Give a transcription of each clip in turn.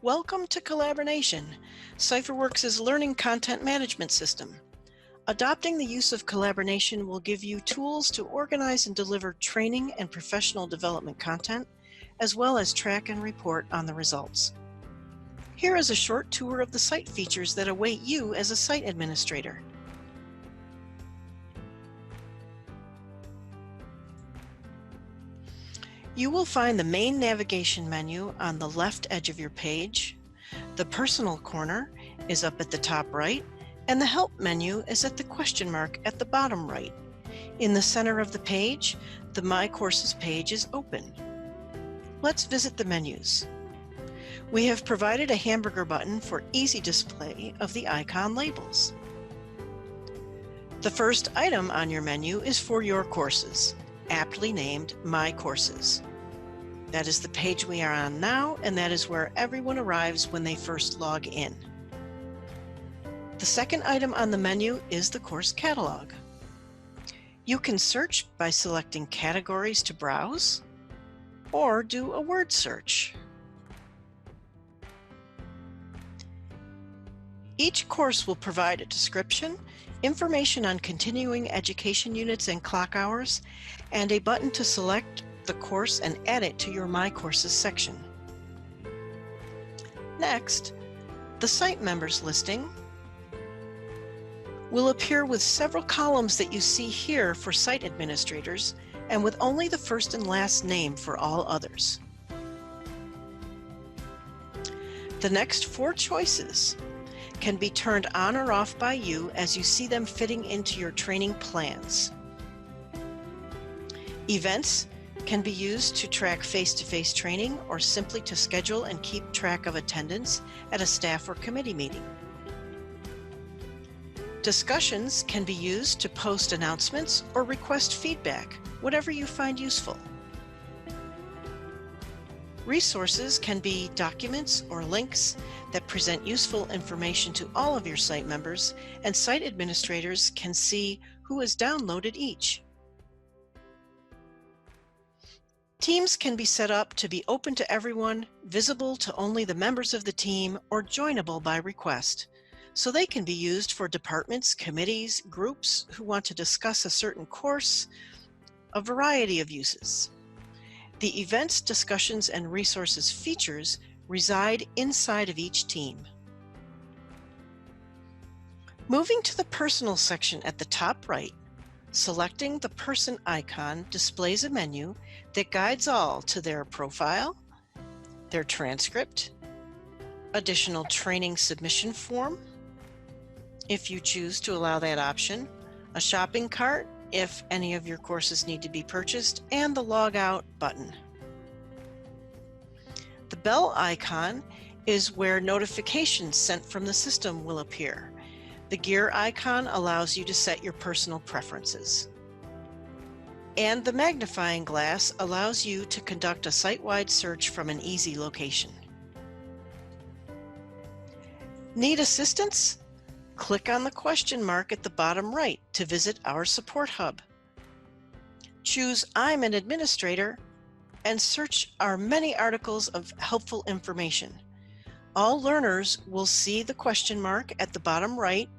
Welcome to CollaborNation, CipherWorks' learning content management system. Adopting the use of CollaborNation will give you tools to organize and deliver training and professional development content, as well as track and report on the results. Here is a short tour of the site features that await you as a site administrator. You will find the main navigation menu on the left edge of your page. The personal corner is up at the top right, and the help menu is at the question mark at the bottom right. In the center of the page, the My Courses page is open. Let's visit the menus. We have provided a hamburger button for easy display of the icon labels. The first item on your menu is for your courses, aptly named My Courses. That is the page we are on now, and that is where everyone arrives when they first log in. The second item on the menu is the course catalog. You can search by selecting categories to browse, or do a word search. Each course will provide a description, information on continuing education units and clock hours, and a button to select the course and add it to your My Courses section. Next, the site members listing will appear with several columns that you see here for site administrators and with only the first and last name for all others. The next 4 choices can be turned on or off by you as you see them fitting into your training plans. Events can be used to track face-to-face training or simply to schedule and keep track of attendance at a staff or committee meeting. Discussions can be used to post announcements or request feedback, whatever you find useful. Resources can be documents or links that present useful information to all of your site members, and site administrators can see who has downloaded each. Teams can be set up to be open to everyone, visible to only the members of the team, or joinable by request, so they can be used for departments, committees, groups who want to discuss a certain course, a variety of uses. The events, discussions, and resources features reside inside of each team. Moving to the personal section at the top right, selecting the person icon displays a menu that guides all to their profile, their transcript, additional training submission form, if you choose to allow that option, a shopping cart if any of your courses need to be purchased, and the log out button. The bell icon is where notifications sent from the system will appear. The gear icon allows you to set your personal preferences. And the magnifying glass allows you to conduct a site-wide search from an easy location. Need assistance? Click on the question mark at the bottom right to visit our support hub. Choose I'm an administrator and search our many articles of helpful information. All learners will see the question mark at the bottom right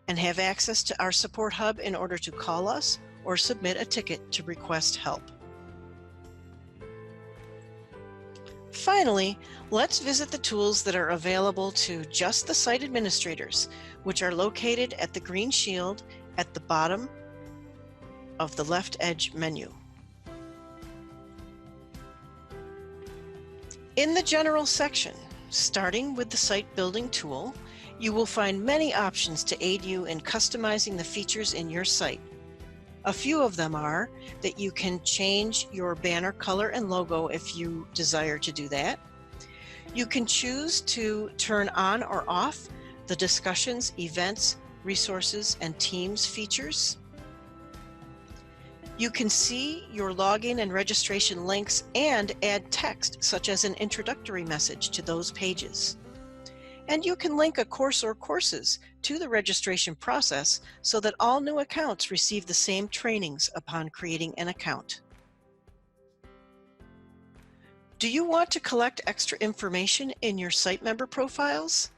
and have access to our support hub in order to call us or submit a ticket to request help. Finally, let's visit the tools that are available to just the site administrators, which are located at the green shield at the bottom of the left edge menu. In the General section, starting with the Site Building tool, you will find many options to aid you in customizing the features in your site. A few of them are that you can change your banner color and logo if you desire to do that. You can choose to turn on or off the discussions, events, resources, and teams features. You can see your login and registration links and add text, such as an introductory message, to those pages. And you can link a course or courses to the registration process so that all new accounts receive the same trainings upon creating an account. Do you want to collect extra information in your site member profiles?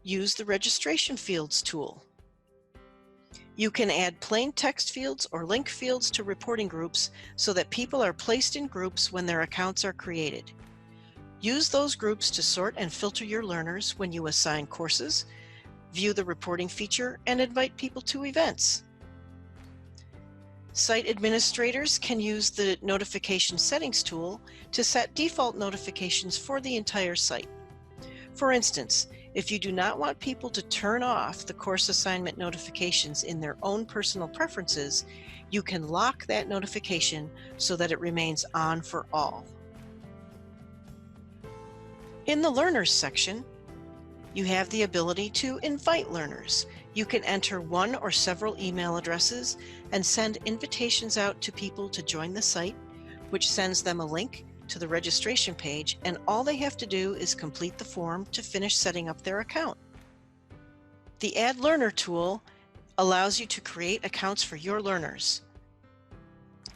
Use the Registration Fields tool. You can add plain text fields or link fields to reporting groups so that people are placed in groups when their accounts are created. Use those groups to sort and filter your learners when you assign courses, view the reporting feature, and invite people to events. Site administrators can use the Notification Settings tool to set default notifications for the entire site. For instance, if you do not want people to turn off the course assignment notifications in their own personal preferences, you can lock that notification so that it remains on for all. In the Learners section, you have the ability to invite learners. You can enter one or several email addresses and send invitations out to people to join the site, which sends them a link to the registration page, and all they have to do is complete the form to finish setting up their account. The Add Learner tool allows you to create accounts for your learners.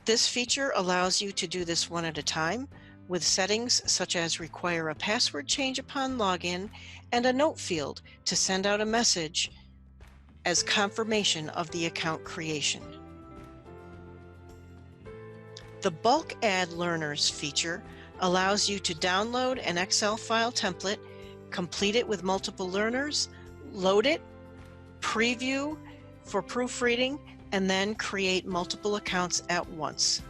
This feature allows you to do this one at a time, with settings such as require a password change upon login and a note field to send out a message as confirmation of the account creation. The Bulk Add Learners feature allows you to download an Excel file template, complete it with multiple learners, load it, preview for proofreading, and then create multiple accounts at once.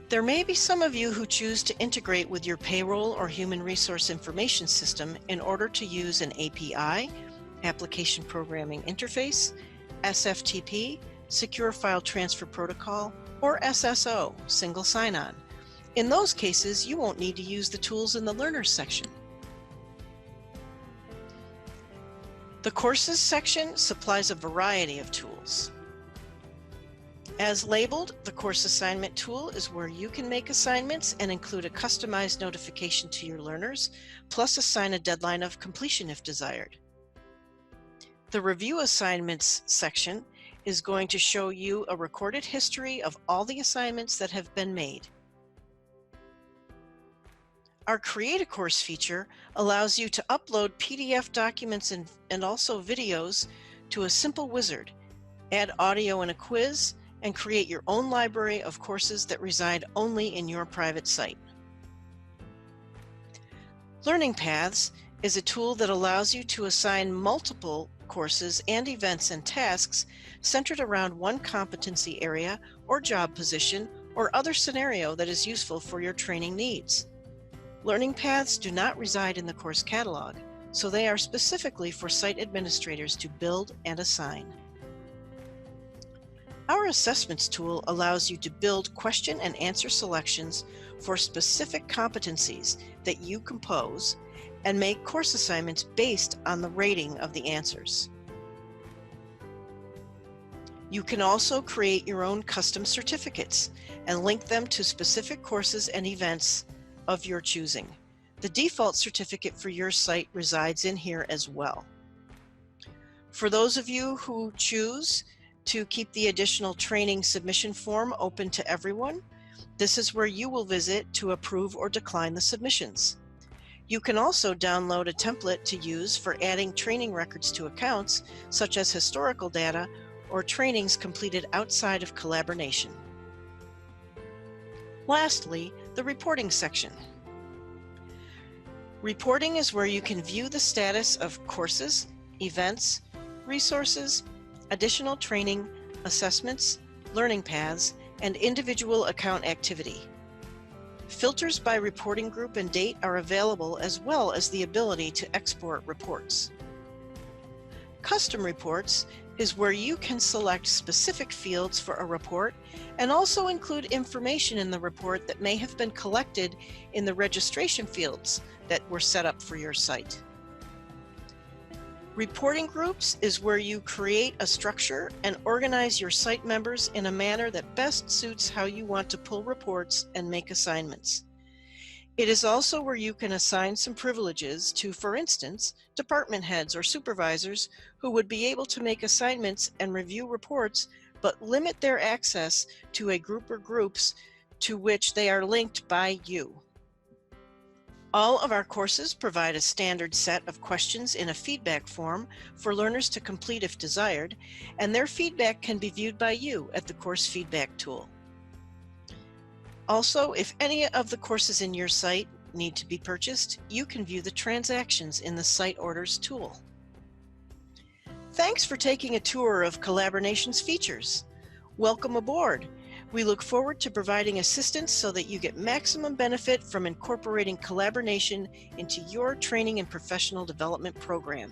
There may be some of you who choose to integrate with your payroll or human resource information system in order to use an API, Application Programming Interface, SFTP, Secure File Transfer Protocol, or SSO, Single Sign-On. In those cases, you won't need to use the tools in the Learners section. The Courses section supplies a variety of tools. As labeled, the Course Assignment tool is where you can make assignments and include a customized notification to your learners, plus assign a deadline of completion if desired. The Review Assignments section is going to show you a recorded history of all the assignments that have been made. Our Create a Course feature allows you to upload PDF documents and also videos to a simple wizard, add audio and a quiz, and create your own library of courses that reside only in your private site. Learning Paths is a tool that allows you to assign multiple courses and events and tasks centered around one competency area or job position or other scenario that is useful for your training needs. Learning Paths do not reside in the course catalog, so they are specifically for site administrators to build and assign. Our Assessments tool allows you to build question and answer selections for specific competencies that you compose and make course assignments based on the rating of the answers. You can also create your own custom certificates and link them to specific courses and events of your choosing. The default certificate for your site resides in here as well. For those of you who choose to keep the additional training submission form open to everyone, this is where you will visit to approve or decline the submissions. You can also download a template to use for adding training records to accounts, such as historical data or trainings completed outside of CollaborNation. Lastly, the Reporting section. Reporting is where you can view the status of courses, events, resources, additional training, assessments, learning paths, and individual account activity. Filters by reporting group and date are available, as well as the ability to export reports. Custom Reports is where you can select specific fields for a report and also include information in the report that may have been collected in the registration fields that were set up for your site. Reporting groups is where you create a structure and organize your site members in a manner that best suits how you want to pull reports and make assignments. It is also where you can assign some privileges to, for instance, department heads or supervisors who would be able to make assignments and review reports, but limit their access to a group or groups to which they are linked by you. All of our courses provide a standard set of questions in a feedback form for learners to complete if desired, and their feedback can be viewed by you at the Course Feedback tool. Also, if any of the courses in your site need to be purchased, you can view the transactions in the Site Orders tool. Thanks for taking a tour of CollaborNation's features. Welcome aboard. We look forward to providing assistance so that you get maximum benefit from incorporating CollaborNation into your training and professional development program.